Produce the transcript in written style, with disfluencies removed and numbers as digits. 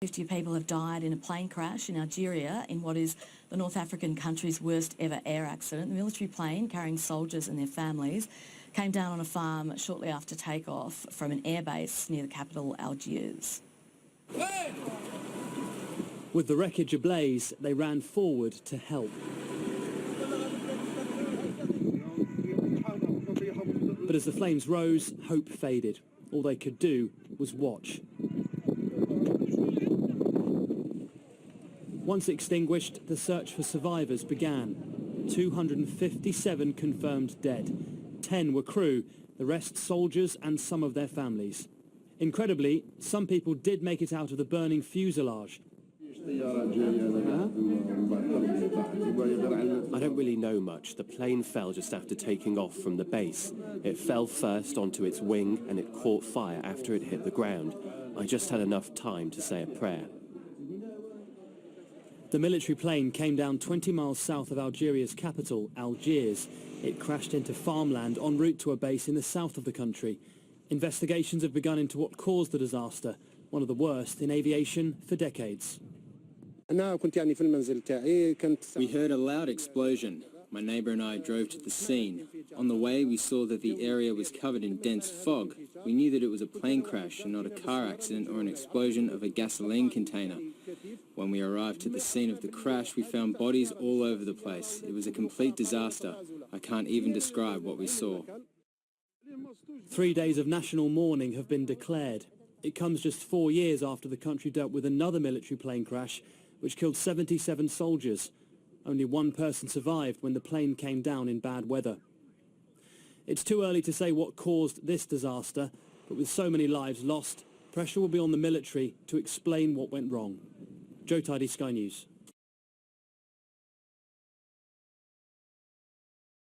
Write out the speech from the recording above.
50 people have died in a plane crash in Algeria in what is the North African country's worst ever air accident. The military plane carrying soldiers and their families came down on a farm shortly after takeoff from an airbase near the capital, Algiers. With the wreckage ablaze, they ran forward to help. But as the flames rose, hope faded. All they could do was watch. Once extinguished, the search for survivors began. 257 confirmed dead. 10 were crew, the rest soldiers and some of their families. Incredibly, some people did make it out of the burning fuselage. I don't really know much. The plane fell just after taking off from the base. It fell first onto its wing and it caught fire after it hit the ground. I just had enough time to say a prayer. The military plane came down 20 miles south of Algeria's capital, Algiers. It crashed into farmland en route to a base in the south of the country. Investigations have begun into what caused the disaster, one of the worst in aviation for decades. We heard a loud explosion. My neighbour and I drove to the scene. On the way, we saw that the area was covered in dense fog. We knew that it was a plane crash and not a car accident or an explosion of a gasoline container. When we arrived at the scene of the crash, we found bodies all over the place. It was a complete disaster. I can't even describe what we saw. 3 days of national mourning have been declared. It comes just 4 years after the country dealt with another military plane crash, which killed 77 soldiers. Only one person survived when the plane came down in bad weather. It's too early to say what caused this disaster, but with so many lives lost, pressure will be on the military to explain what went wrong. Joe Tidy, Sky News.